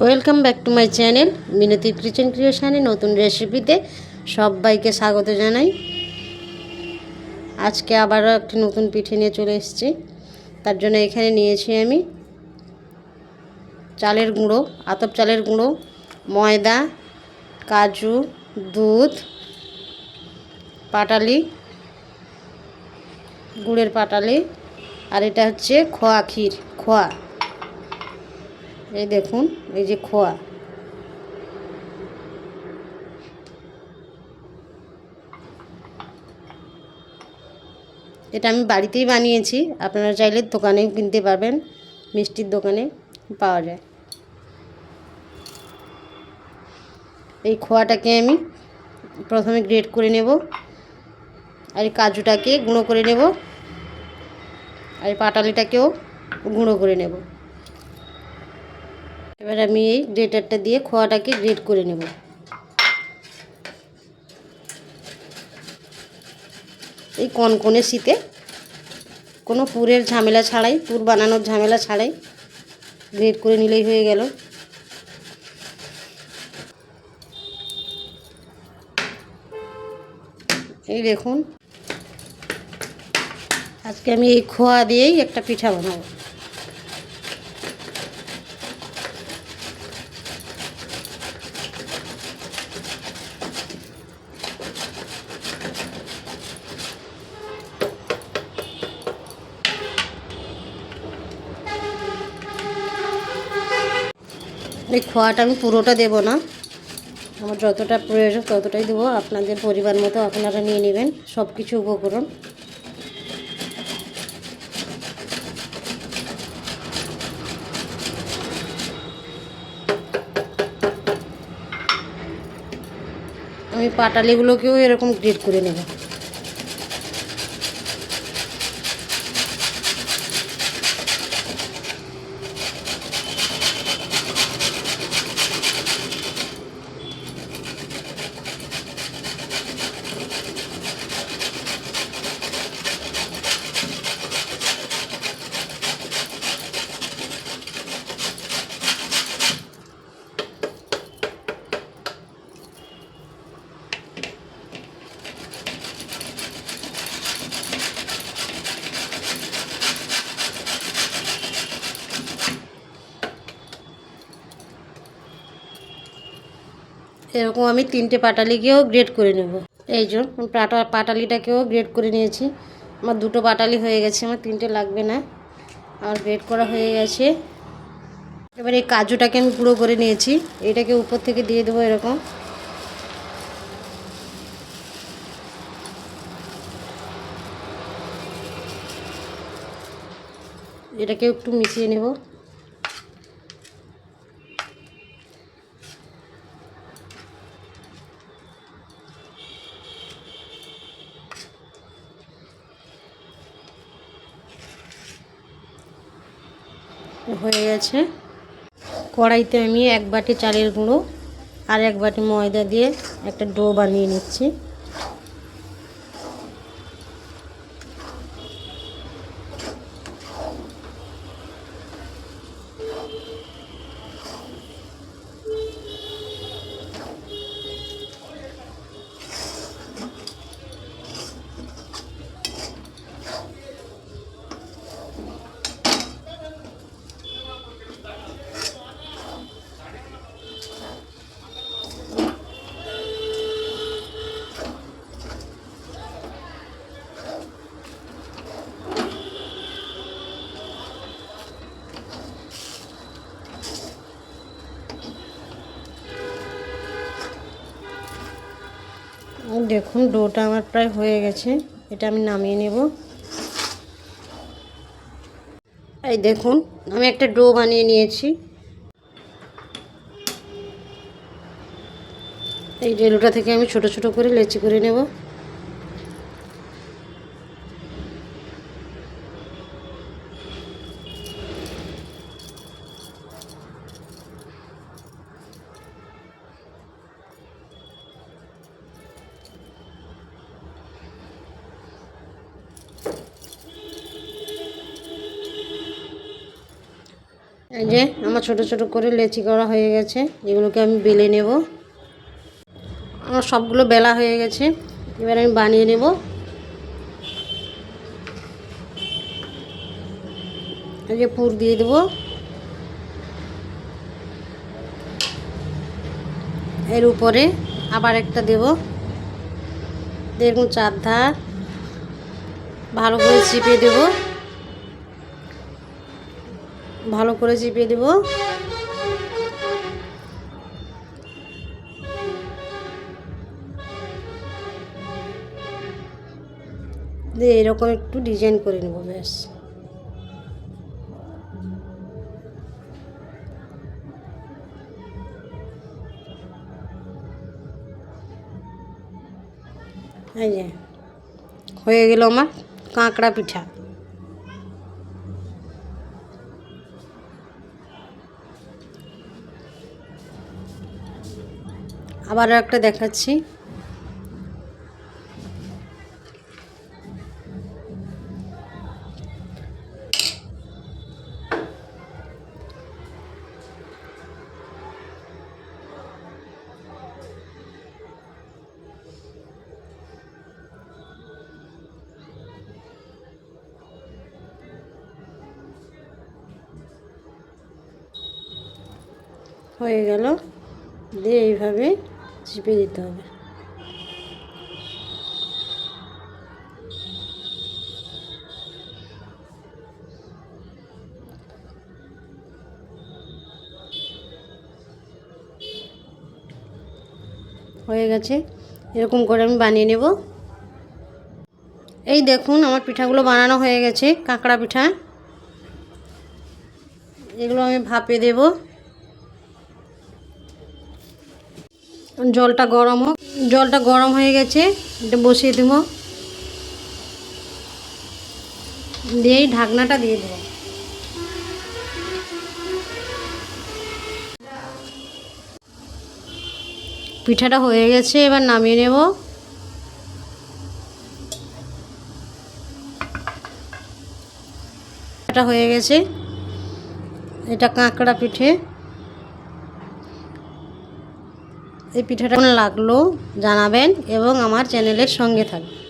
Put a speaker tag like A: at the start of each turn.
A: Welcome back to my channel মিনতির kitchen ক্রিয়েশনে নতুন রেসিপিতে সবাইকে স্বাগত জানাই। আজকে আবারও একটি নতুন পিঠে নিয়ে চলে এসেছি। তার জন্য এখানে নিয়েছি আমি চালের গুঁড়ো, আতপ চালের গুঁড়ো, ময়দা, কাজু, দুধ, পাটালি, গুড়ের পাটালি, আর এটা হচ্ছে খোয়া ক্ষীর, খোয়া। এই দেখুন, এই যে খোয়া। এটা আমি বাড়িতেই বানিয়েছি, আপনারা চাইলে দোকানেও কিনতে পারবেন, মিষ্টির দোকানে পাওয়া যায়। এই খোয়াটাকে আমি প্রথমে গ্রেট করে নেব, আর এই কাজুটাকে গুঁড়ো করে নেব, আর এই পাটালিটাকেও গুঁড়ো করে নেব। এবার আমি এই গ্রেটারটা দিয়ে খোয়াটাকে গ্রেট করে নেব। এই কনকনে শীতে কোনো পুরের ঝামেলা ছাড়াই, পুর বানানোর ঝামেলা ছাড়াই গ্রেট করে নিলেই হয়ে গেল। এই দেখুন, আজকে আমি এই খোয়া দিয়েই একটা পিঠা বানাবো। এই খোয়াটা আমি পুরোটা দেব না, আমার যতটা প্রয়োজন ততটাই দেবো। আপনাদের পরিমাণ মতো আপনারা নিয়ে নেবেন সব কিছু উপকরণ। আমি পাটালিগুলোকেও এরকম গ্রেট করে নেব। এরকম আমি 3টে পাটালিকেও গ্রেট করে নেব। এই যে পাটালিটাকেও গ্রেট করে নিয়েছি। আমার 2টো পাটালি হয়ে গেছে, আমার 3টে লাগবে না, আমার গ্রেট করা হয়ে গেছে। এবার এই কাজুটাকে আমি গুঁড়ো করে নিয়েছি, এটাকে উপর থেকে দিয়ে দেবো এরকম। এটাকে একটু মিশিয়ে নেব। হয়ে গেছে। কড়াইতে আমি 1 বাটি চালের গুঁড়ো আর 1 বাটি ময়দা দিয়ে একটা ডো বানিয়ে নিচ্ছি। দেখুন, ডোটা আমার প্রায় হয়ে গেছে, এটা আমি নামিয়ে নেব। এই দেখুন, আমি একটা ডো বানিয়ে নিয়েছি। এই ডোটা থেকে আমি ছোট ছোট করে লেচি করে নেব। এই যে আমার ছোট ছোট করে লেচি করা হয়ে গেছে, এগুলোকে আমি বেলে নেব। আমার সবগুলো বেলা হয়ে গেছে, এবার আমি বানিয়ে নেব। এই যে পুর দিয়ে দেবো, এর উপরে আবার একটা দেব। দেখুন চারধার ভালো করে চিপিয়ে দেব, ভালো করে চিপিয়ে দেব। দিয়ে এরকম একটু ডিজাইন করে নেব, ব্যাস। এই যে হয়ে গেল আমার কাঁকড়া পিঠা। আবার একটা দেখাচ্ছি। হয়ে গেল, দিয়ে এইভাবে চিপে দিতে হবে। হয়ে গেছে, এরকম করে আমি বানিয়ে নেব। এই দেখুন আমার পিঠাগুলো বানানো হয়ে গেছে, কাঁকড়া পিঠা। এগুলো আমি ভাপে দেব। জলটা গরম হোক, জলটা গরম হয়ে গেছে, এটা বসিয়ে দেব। দিয়েই ঢাকনাটা দিয়ে দেব। পিঠাটা হয়ে গেছে, এবার নামিয়ে নেব। এটা হয়ে গেছে, এটা কাঁকড়া পিঠে। এই পিঠাটা কেমন লাগলো জানাবেন এবং আমার চ্যানেলের সঙ্গে থাকবেন।